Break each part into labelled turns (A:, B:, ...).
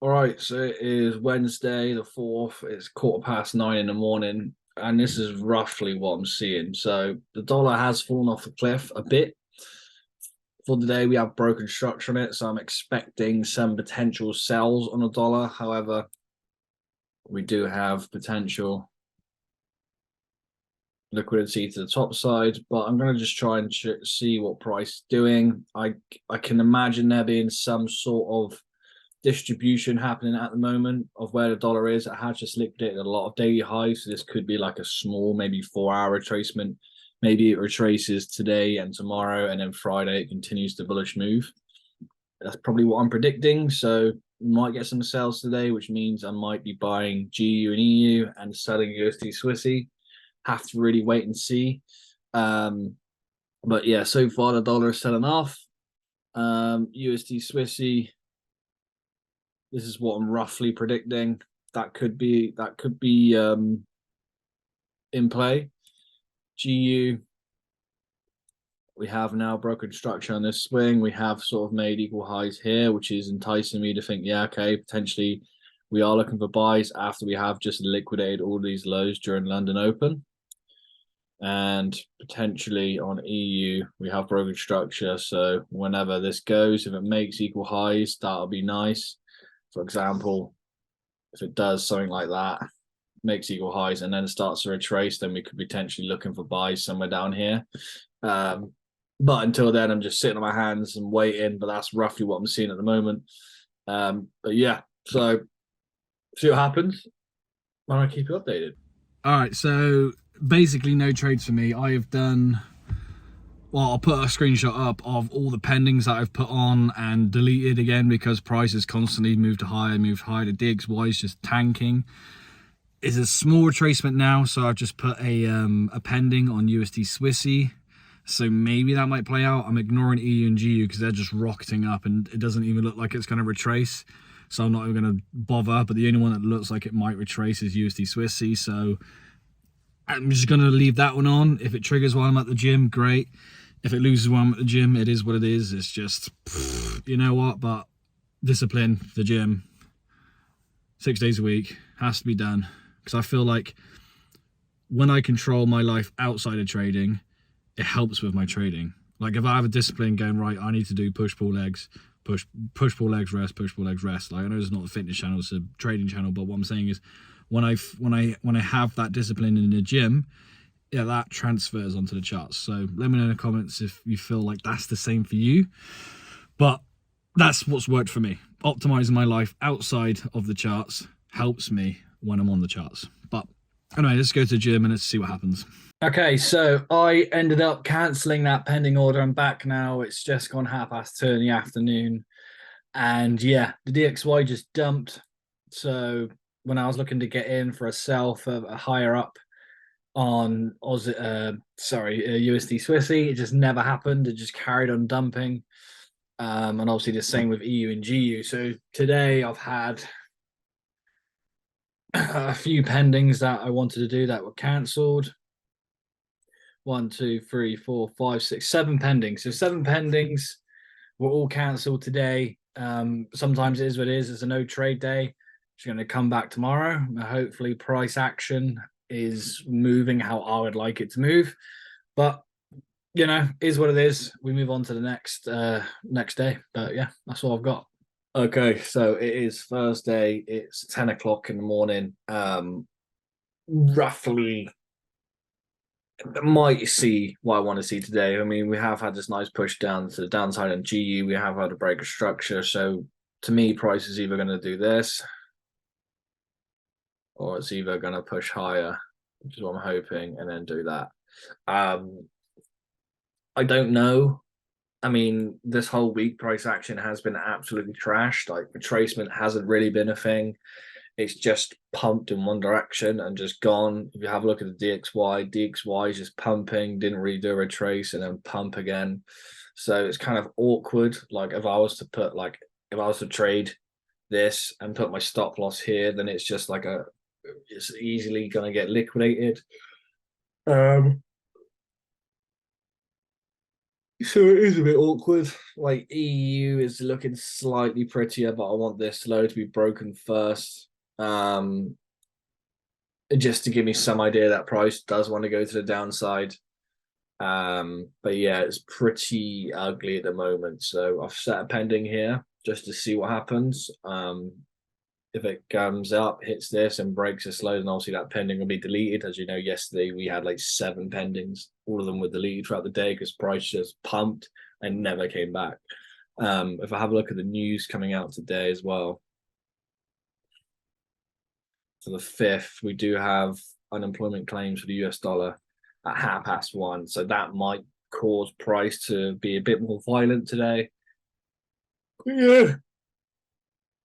A: All right, so it is Wednesday the 4th. It's 9:15 in the morning, and this is roughly what I'm seeing. So the dollar has fallen off the cliff a bit. For the day, we have broken structure on it, so I'm expecting some potential sells on the dollar. However, we do have potential liquidity to the top side, but I'm going to just try and see what price is doing. I can imagine there being some sort of distribution happening at the moment of where the dollar is. It has just liquidated a lot of daily highs, so this could be like a small, maybe 4 hour retracement. Maybe it retraces today and tomorrow, and then Friday it continues the bullish move. That's probably what I'm predicting. So we might get some sales today, which means I might be buying GU and EU and selling USD Swissy. Have to really wait and see. But yeah, so far the dollar is selling off. USD Swissy, this is what I'm roughly predicting. That could be in play. GU, we have now broken structure on this swing. We have sort of made equal highs here, which is enticing me to think, yeah, okay, potentially we are looking for buys after we have just liquidated all these lows during London Open. And potentially on EU, we have broken structure. So whenever this goes, if it makes equal highs, that'll be nice. For example, if it does something like that, makes equal highs, and then starts to retrace, then we could be potentially looking for buys somewhere down here. But until then, I'm just sitting on my hands and waiting. But that's roughly what I'm seeing at the moment. But yeah, so see what happens. I'll keep you updated.
B: All right, so basically no trades for me. I have done, well, I'll put a screenshot up of all the pendings that I've put on and deleted again because prices constantly moved higher. The DXY is just tanking. It's a small retracement now, so I've just put a pending on USD Swissy. So maybe that might play out. I'm ignoring EU and GU because they're just rocketing up and it doesn't even look like it's going to retrace. So I'm not even going to bother. But the only one that looks like it might retrace is USD Swissy. So I'm just going to leave that one on. If it triggers while I'm at the gym, great. If it loses while I'm at the gym, it is what it is. It's just, you know what? But discipline, the gym, 6 days a week, has to be done. Because I feel like when I control my life outside of trading, it helps with my trading. Like if I have a discipline going, right, I need to do push pull legs, push pull legs, rest, push pull legs, rest. Like I know it's not a fitness channel, it's a trading channel, but what I'm saying is when I have that discipline in the gym, yeah, that transfers onto the charts. So let me know in the comments if you feel like that's the same for you. But that's what's worked for me. Optimizing my life outside of the charts helps me when I'm on the charts. But anyway, let's go to the gym and let's see what happens.
A: Okay, so I ended up cancelling that pending order. I'm back now. It's just gone 2:30 in the afternoon. And yeah, the DXY just dumped. So when I was looking to get in for a sell for a higher up on USD Swissy, it just never happened. It just carried on dumping. And obviously the same with EU and GU. So today I've had a few pendings that I wanted to do that were cancelled. 1, 2, 3, 4, 5, 6, 7 pendings. So 7 pendings were all cancelled today. Sometimes it is what it is. It's a no trade day. It's going to come back tomorrow. Hopefully, price action is moving how I would like it to move. But you know, is what it is. We move on to the next day. But yeah, that's all I've got. Okay, so it is Thursday. It's 10 o'clock in the morning. Roughly might see what I want to see today. I mean, we have had this nice push down to the downside on GU. We have had a break of structure. So to me, price is either going to do this or it's either going to push higher, which is what I'm hoping, and then do that. I don't know. I mean, this whole week price action has been absolutely trashed. Like retracement hasn't really been a thing. It's just pumped in one direction and just gone. If you have a look at the DXY is just pumping, didn't really do a retrace and then pump again. So it's kind of awkward. Like if I was to trade this and put my stop loss here, then it's just like it's easily gonna get liquidated. Um So it is a bit awkward. Like EU is looking slightly prettier, but I want this low to be broken first. Just to give me some idea that price does want to go to the downside. But yeah, it's pretty ugly at the moment. So I've set a pending here just to see what happens. If it comes up, hits this and breaks this low, then obviously that pending will be deleted. As you know, yesterday we had like 7 pendings. All of them were deleted throughout the day because price just pumped and never came back. If I have a look at the news coming out today as well, for the 5th, we do have unemployment claims for the US dollar at 1:30. So that might cause price to be a bit more violent today. Yeah.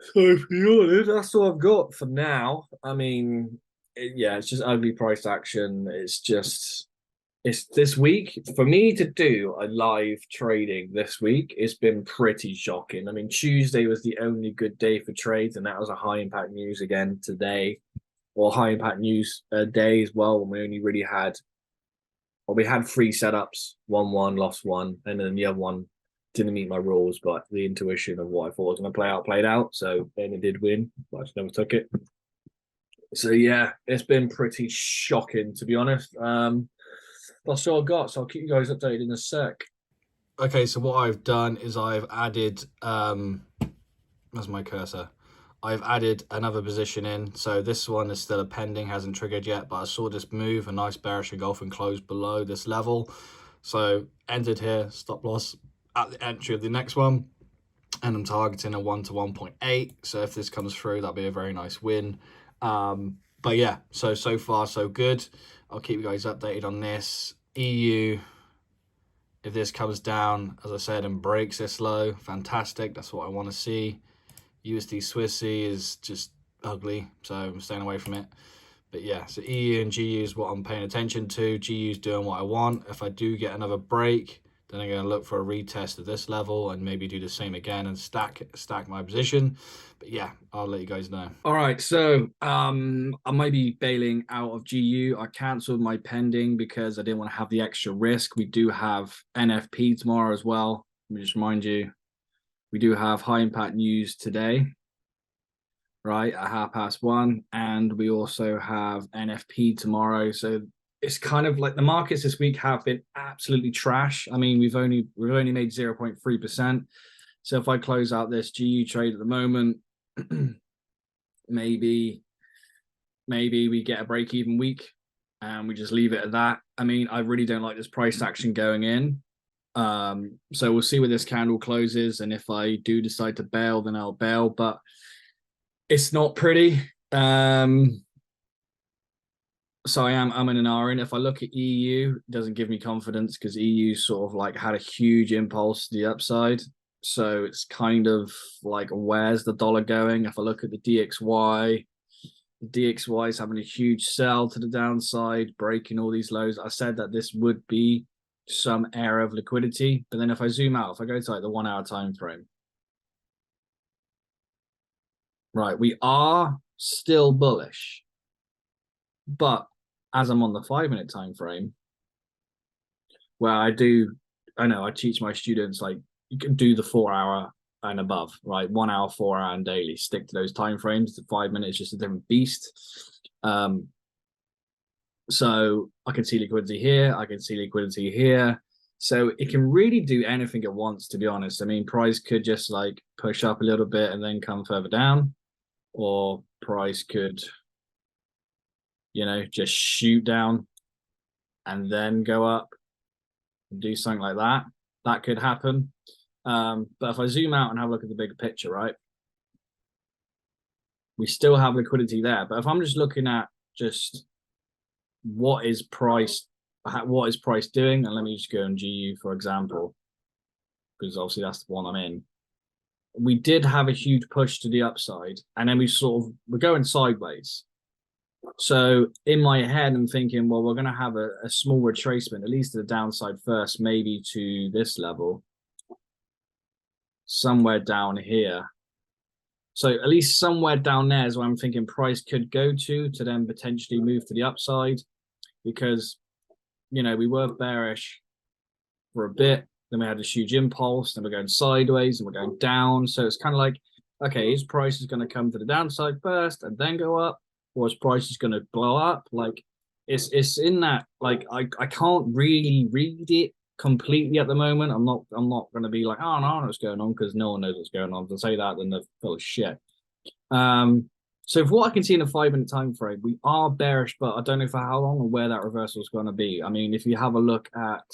A: So for you, that's all I've got for now. I mean, yeah, it's just ugly price action. It's this week for me to do a live trading this week. It's been pretty shocking. I mean, Tuesday was the only good day for trades, and that was a high impact news again today, or high impact news day as well. When we only really had, well, we had 3 setups, one, lost one, and then the other one didn't meet my rules, but the intuition of what I thought was going to play out played out. So then it did win, but I just never took it. So yeah, it's been pretty shocking to be honest. That's all I've got. So I'll keep you guys updated in a sec.
B: Okay, so what I've done is I've added that's my cursor. I've added another position in. So this one is still a pending, hasn't triggered yet, but I saw this move, a nice bearish engulfing close below this level. So entered here, stop loss at the entry of the next one. And I'm targeting a 1 to 1.8. So if this comes through, that'll be a very nice win. But yeah, so far so good. I'll keep you guys updated on this. EU, if this comes down, as I said, and breaks this low, fantastic. That's what I want to see. USD Swissy is just ugly, so I'm staying away from it. But yeah, so EU and GU is what I'm paying attention to. GU is doing what I want. If I do get another break, then I'm going to look for a retest of this level and maybe do the same again and stack my position. But yeah, I'll let you guys know.
A: All right, so I might be bailing out of GU. I cancelled my pending because I didn't want to have the extra risk. We do have NFP tomorrow as well. Let me just remind you, we do have high impact news today, right, at 1:30, and we also have NFP tomorrow. So it's kind of like the markets this week have been absolutely trash. I mean, we've only made 0.3%. So if I close out this GU trade at the moment, maybe we get a break even week and we just leave it at that. I mean, I really don't like this price action going in. So we'll see where this candle closes, and if I do decide to bail, then I'll bail, but it's not pretty. So I'm in an R in. If I look at EU, it doesn't give me confidence because EU sort of like had a huge impulse to the upside. So it's kind of like, where's the dollar going? If I look at the DXY, the DXY is having a huge sell to the downside, breaking all these lows. I said that this would be some area of liquidity, but then if I zoom out, if I go to like the 1 hour time frame, right, we are still bullish, but as I'm on the 5 minute time frame, where I know I teach my students like you can do the 4 hour and above, right? 1 hour, 4 hour, and daily. Stick to those time frames. The 5 minutes is just a different beast. So I can see liquidity here. I can see liquidity here. So it can really do anything it wants, to be honest. I mean, price could just like push up a little bit and then come further down, or price could, just shoot down and then go up and do something like that. That could happen. But if I zoom out and have a look at the bigger picture, right, we still have liquidity there. But if I'm just looking at just what is price doing, and let me just go on GU for example, because obviously that's the one I'm in. We did have a huge push to the upside, and then we're going sideways. So in my head, I'm thinking, well, we're going to have a small retracement, at least to the downside first, maybe to this level, somewhere down here. So at least somewhere down there is where I'm thinking price could go to then potentially move to the upside, because, we were bearish for a bit. then we had this huge impulse, then we're going sideways and we're going down. So it's kind of like, okay, is price is going to come to the downside first and then go up, or is price is going to blow up? Like it's in that, like I can't really read it completely at the moment. I'm not going to be like, oh, no, I know what's going on, because no one knows what's going on. If I say that, then they're full of shit. So for what I can see in a 5 minute time frame, we are bearish, but I don't know for how long or where that reversal is going to be. I mean, if you have a look at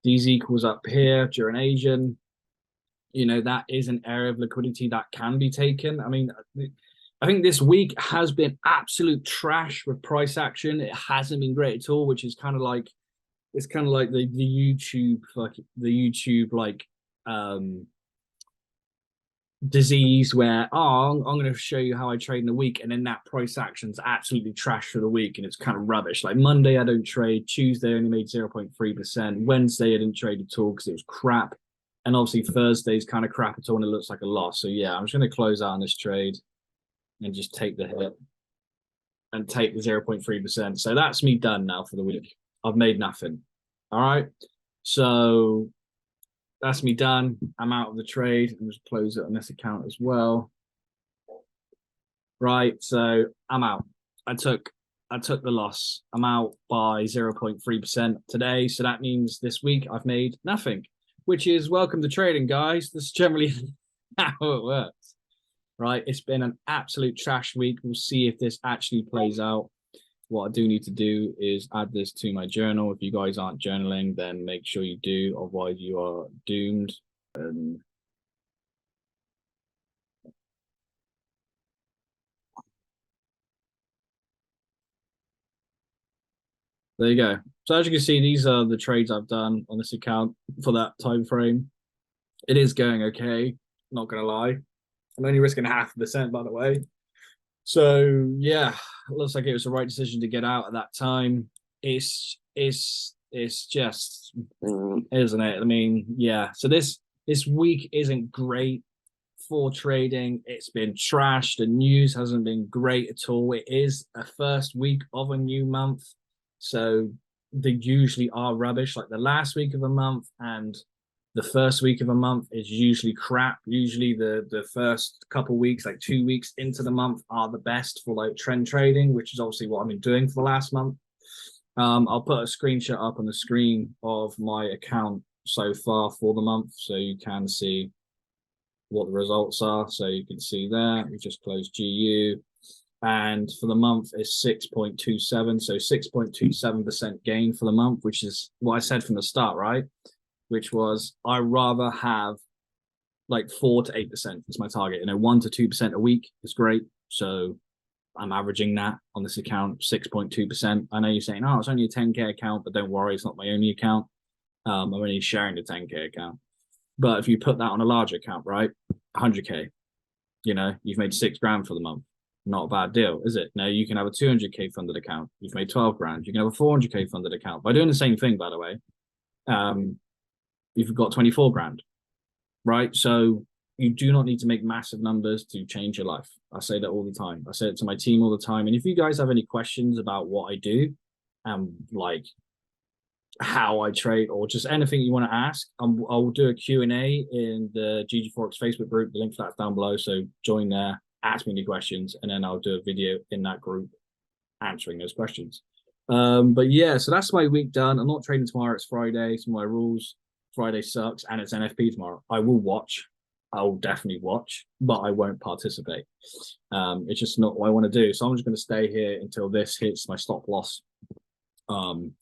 A: these equals up here during Asian, you know, that is an area of liquidity that can be taken. I mean, I think this week has been absolute trash with price action. It hasn't been great at all, which is kind of like, it's kind of like the YouTube, like the YouTube, like, disease where, oh, I'm going to show you how I trade in a week, and then that price action's absolutely trash for the week, and it's kind of rubbish. Like Monday I don't trade, Tuesday I only made 0.3%, Wednesday I didn't trade at all because it was crap, and obviously Thursday's kind of crap at all and it looks like a loss. So yeah, I'm just going to close out on this trade and just take the hit and take the 0.3%. So that's me done now for the week. I've made nothing. All right, so that's me done. I'm out of the trade. I'm just close it on this account as well. Right, so I'm out. I took the loss. I'm out by 0.3% today. So that means this week I've made nothing, which is welcome to trading, guys. That's generally how it works. Right, it's been an absolute trash week. We'll see if this actually plays out. What I do need to do is add this to my journal. If you guys aren't journaling, then make sure you do, otherwise you are doomed. There you go. So as you can see, these are the trades I've done on this account for that time frame. It is going okay, not gonna lie. I'm only risking 0.5%, by the way. So yeah, it looks like it was the right decision to get out at that time. It's just, isn't it? I mean, yeah. So this week isn't great for trading. It's been trash. The news hasn't been great at all. It is a first week of a new month, so they usually are rubbish. Like the last week of a month and the first week of a month is usually crap. Usually the first couple weeks, like 2 weeks into the month, are the best for like trend trading, which is obviously what I've been doing for the last month. I'll put a screenshot up on the screen of my account so far for the month, so you can see what the results are. So you can see there, we just closed GU, and for the month is 6.27, so 6.27% gain for the month, which is what I said from the start, right? Which was, I rather have like 4 to 8% is my target. You know, 1 to 2% a week is great. So I'm averaging that on this account, 6.2%. I know you're saying, oh, it's only a 10K account, but don't worry, it's not my only account. I'm only sharing the 10K account. But if you put that on a larger account, right, 100K, you know, you've made 6 grand for the month. Not a bad deal, is it? No, you can have a 200K funded account. You've made 12 grand. You can have a 400K funded account. By doing the same thing, by the way, you've got 24 grand, right? So you do not need to make massive numbers to change your life. I say that all the time. I say it to my team all the time. And if you guys have any questions about what I do and like how I trade or just anything you want to ask, I'll do a Q&A in the GGFOREX Facebook group. The link for that's down below. So join there, ask me any questions, and then I'll do a video in that group answering those questions. But yeah, so that's my week done. I'm not trading tomorrow. It's Friday. It's my rules. Friday sucks, and it's NFP tomorrow. I will watch. I will definitely watch, but I won't participate. It's just not what I want to do. So I'm just going to stay here until this hits my stop loss. And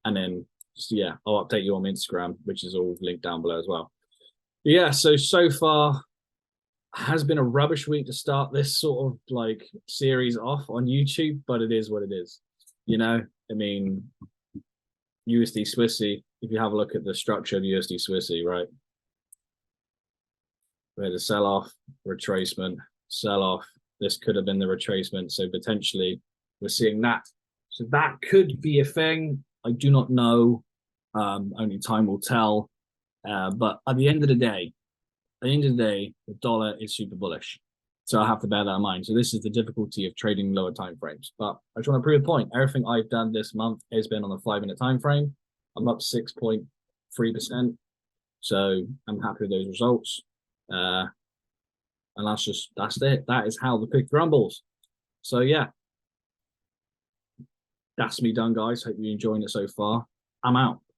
A: then, just, yeah, I'll update you on Instagram, which is all linked down below as well. Yeah, so far has been a rubbish week to start this sort of like series off on YouTube, but it is what it is. You know, I mean, USD Swissy, if you have a look at the structure of USD Swissy, right? We had a sell-off, retracement, sell-off. This could have been the retracement. So potentially we're seeing that. So that could be a thing. I do not know. Only time will tell. But at the end of the day, the dollar is super bullish. So I have to bear that in mind. So this is the difficulty of trading lower time frames. But I just want to prove a point. Everything I've done this month has been on a 5 minute time frame. I'm up 6.3%. So I'm happy with those results. And that's it. That is how the cookie crumbles. So yeah, that's me done, guys. Hope you're enjoying it so far. I'm out.